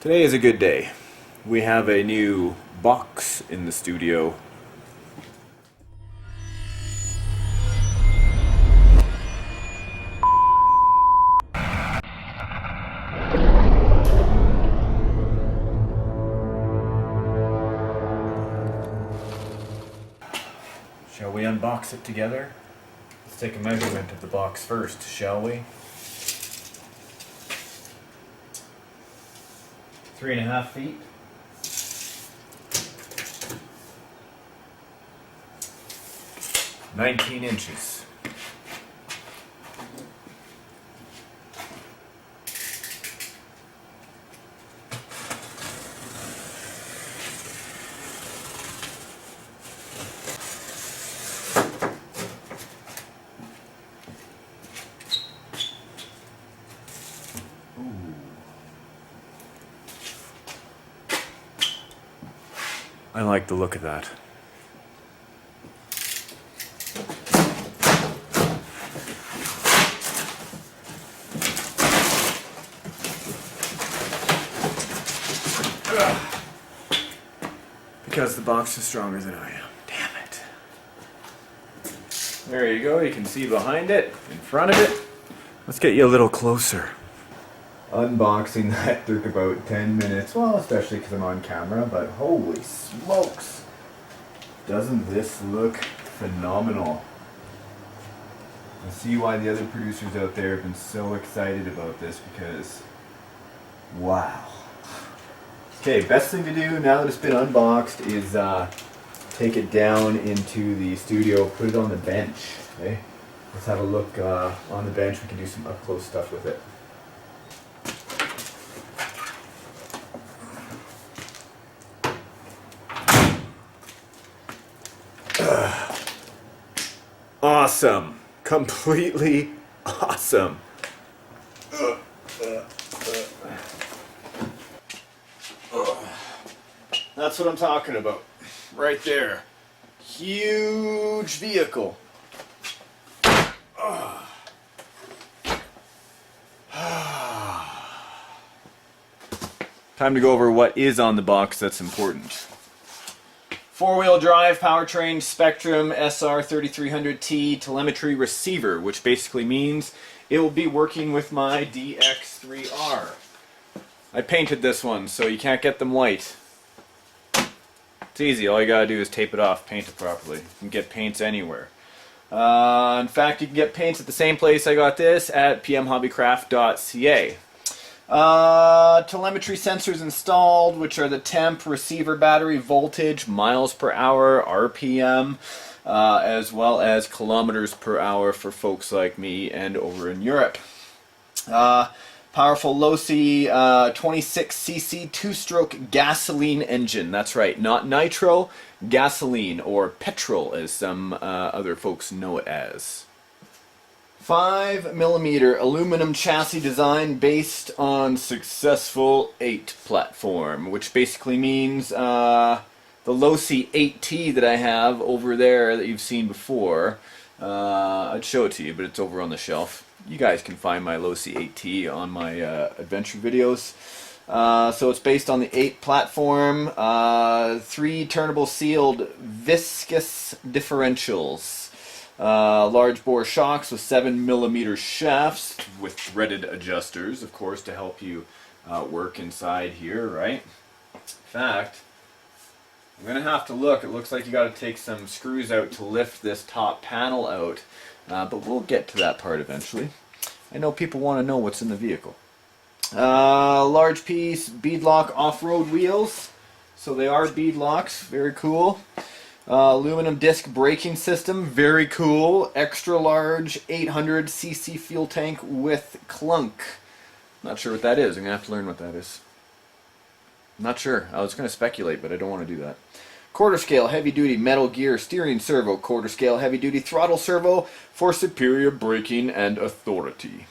Today is a good day. We have a new box in the studio. Shall we unbox it together? Let's take a measurement of the box first, shall we? 3.5 feet. "19 inches. I like the look of that. Because the box is stronger than I am. Damn it. There you go, you can see behind it, in front of it. Let's get you a little closer. Unboxing that took about 10 minutes, well, especially because I'm on camera, but holy smokes! Doesn't this look phenomenal? I see why the other producers out there have been so excited about this, because wow. Okay, best thing to do now that it's been unboxed is take it down into the studio, put it on the bench. Okay, let's have a look on the bench. We can do some up close stuff with it. Awesome. Completely awesome. That's what I'm talking about. Right there. Huge vehicle. Time to go over what is on the box that's important. 4-wheel drive powertrain Spectrum SR3300T telemetry receiver, which basically means it will be working with my DX3R. I painted this one, so you can't get them white. It's easy, all you gotta do is tape it off, paint it properly. You can get paints anywhere. In fact, you can get paints at the same place I got this, at pmhobbycraft.ca. Telemetry sensors installed, which are the temp, receiver battery, voltage, miles per hour, RPM, as well as kilometers per hour for folks like me and over in Europe. Powerful Losi 26cc two-stroke gasoline engine. That's right, not nitro, gasoline, or petrol as some other folks know it as. 5mm aluminum chassis design based on successful 8 platform, which basically means the Losi 8T that I have over there that you've seen before. I'd show it to you, but it's over on the shelf. You guys can find my Losi 8T on my adventure videos. So it's based on the 8 platform, 3 turnable sealed viscous differentials. Large bore shocks with 7mm shafts with threaded adjusters, of course, to help you work inside here, right? In fact, I'm going to have to look. It looks like you got to take some screws out to lift this top panel out, but we'll get to that part eventually. I know people want to know what's in the vehicle. Large piece beadlock off-road wheels, so they are beadlocks, very cool. Aluminum disc braking system, very cool. Extra large 800cc fuel tank with clunk. Not sure what that is. I'm going to have to learn what that is. Not sure. I was going to speculate, but I don't want to do that. Quarter scale heavy duty metal gear steering servo. Quarter scale heavy duty throttle servo for superior braking and authority.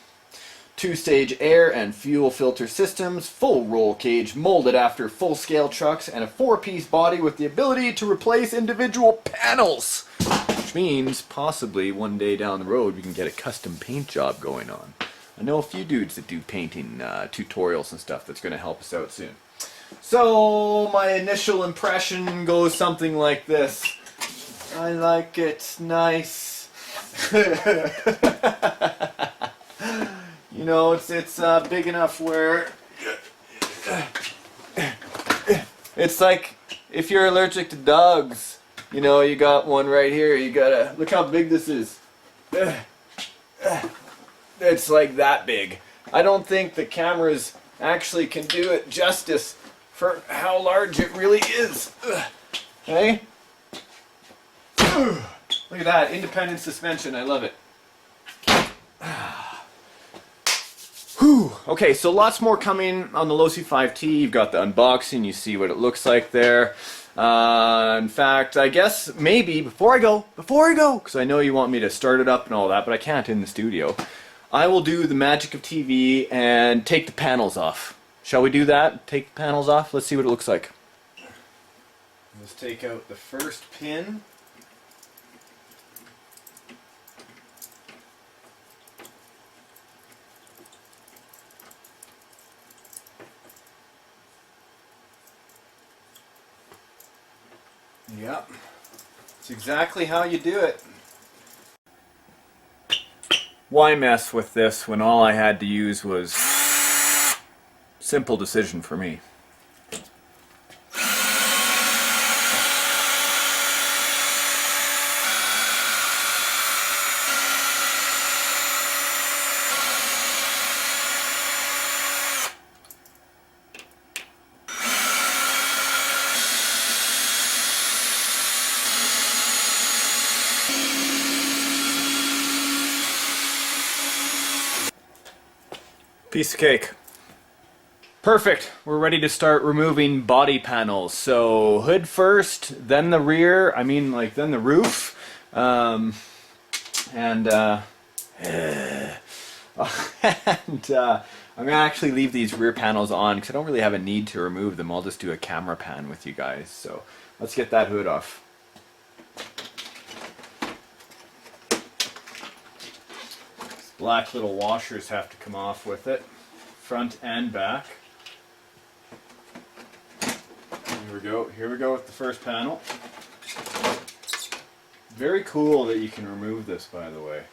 2-stage air and fuel filter systems, full roll cage molded after full-scale trucks, and a 4-piece body with the ability to replace individual panels. Which means possibly one day down the road we can get a custom paint job going on. I know a few dudes that do painting tutorials and stuff that's going to help us out soon. So my initial impression goes something like this. I like it nice. You know, it's big enough where it's like if you're allergic to dogs, you know, you got one right here. You gotta look how big this is. It's like that big. I don't think the cameras actually can do it justice for how large it really is. Okay? Look at that, independent suspension. I love it. Whew. Okay, so lots more coming on the Losi 5T. You've got the unboxing. You see what it looks like there. In fact, I guess maybe before I go, because I know you want me to start it up and all that, but I can't in the studio, I will do the magic of TV and take the panels off. Shall we do that? Take the panels off? Let's see what it looks like. Let's take out the first pin. Yep, it's exactly how you do it. Why mess with this when all I had to use was simple decision for me. Piece of cake. Perfect. We're ready to start removing body panels. So hood first, then the rear. I mean, like then the roof, and I'm gonna actually leave these rear panels on because I don't really have a need to remove them. I'll just do a camera pan with you guys. So let's get that hood off. Black little washers have to come off with it, front and back. Here we go. Here we go with the first panel. Very cool that you can remove this, by the way.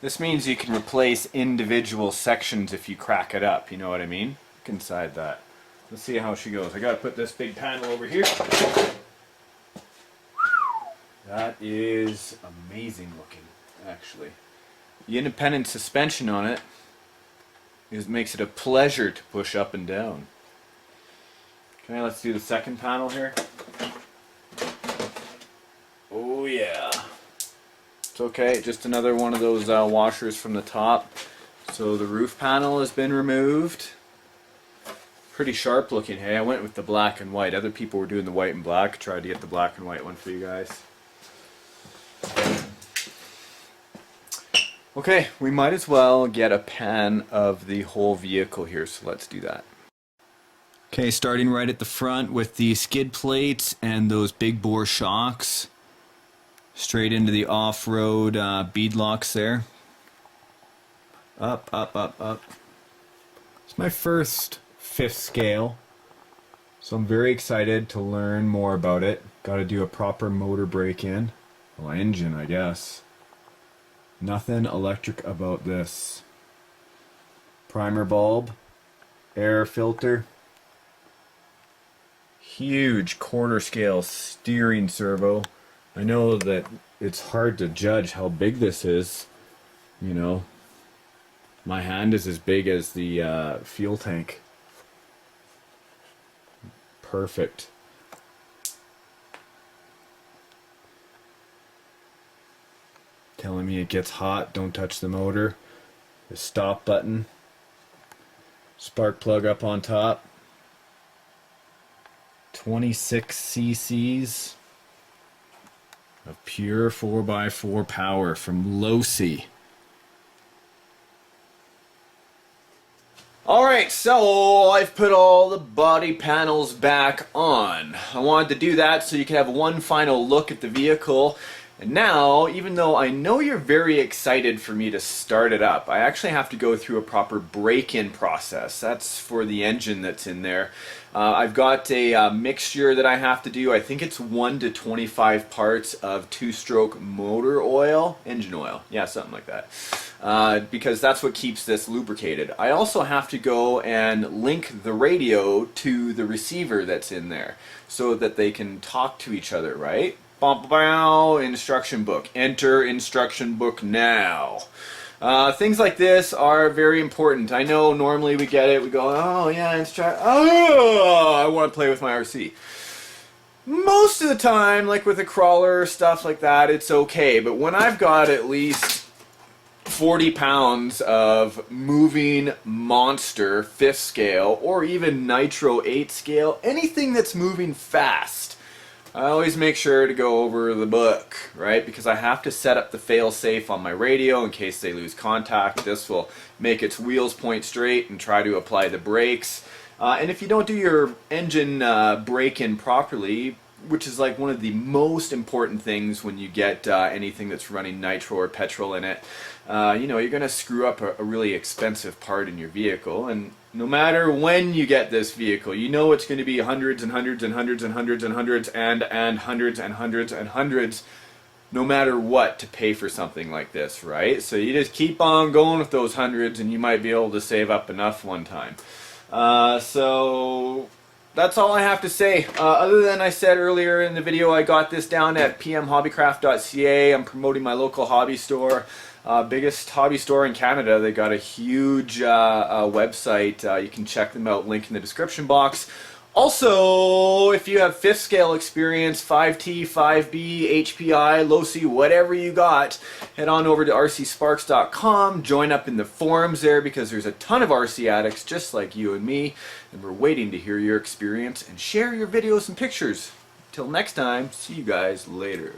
This means you can replace individual sections if you crack it up, you know what I mean? Look inside that. Let's see how she goes. I gotta put this big panel over here. That is amazing looking, actually. The independent suspension on it makes it a pleasure to push up and down. Okay, let's do the second panel here. Oh yeah. It's okay, just another one of those washers from the top. So the roof panel has been removed. Pretty sharp looking, hey? I went with the black and white. Other people were doing the white and black. Tried to get the black and white one for you guys. Okay, we might as well get a pan of the whole vehicle here, so let's do that. Okay, starting right at the front with the skid plates and those big bore shocks. Straight into the off-road bead locks there. Up, up, up, up. It's my first 5th scale, so I'm very excited to learn more about it. Got to do a proper motor break-in. Well, engine, I guess. Nothing electric about this. Primer bulb, air filter, huge corner scale steering servo. I know that it's hard to judge how big this is. You know, my hand is as big as the fuel tank. Perfect. Telling me it gets hot, don't touch the motor. The stop button. Spark plug up on top. 26 cc's of pure 4x4 power from Losi. Alright, so I've put all the body panels back on. I wanted to do that so you can have one final look at the vehicle And now, even though I know you're very excited for me to start it up, I actually have to go through a proper break-in process. That's for the engine that's in there. I've got a mixture that I have to do. I think it's 1 to 25 parts of 2-stroke motor oil, engine oil, yeah, something like that. Because that's what keeps this lubricated. I also have to go and link the radio to the receiver that's in there so that they can talk to each other, right? Instruction book. Enter instruction book now. Things like this are very important. I know normally we get it, we go, oh yeah, oh, I want to play with my RC. Most of the time, like with a crawler, stuff like that, it's okay. But when I've got at least 40 pounds of moving monster 5th scale, or even nitro 8 scale, anything that's moving fast, I always make sure to go over the book, right? Because I have to set up the fail-safe on my radio in case they lose contact. This will make its wheels point straight and try to apply the brakes. And if you don't do your engine break-in properly, which is like one of the most important things when you get anything that's running nitro or petrol in it, you know, you're going to screw up a really expensive part in your vehicle. And no matter when you get this vehicle, you know it's going to be hundreds and hundreds and hundreds and hundreds and hundreds and hundreds and hundreds and hundreds, no matter what, to pay for something like this, right? So you just keep on going with those hundreds and you might be able to save up enough one time. So that's all I have to say. Other than I said earlier in the video, I got this down at pmhobbycraft.ca. I'm promoting my local hobby store. Biggest hobby store in Canada. They got a huge website. You can check them out, link in the description box. Also, if you have 5th scale experience, 5T, 5B, HPI, Losi, whatever you got, head on over to RCSparks.com, join up in the forums there because there's a ton of RC addicts just like you and me, and we're waiting to hear your experience and share your videos and pictures. Till next time, see you guys later.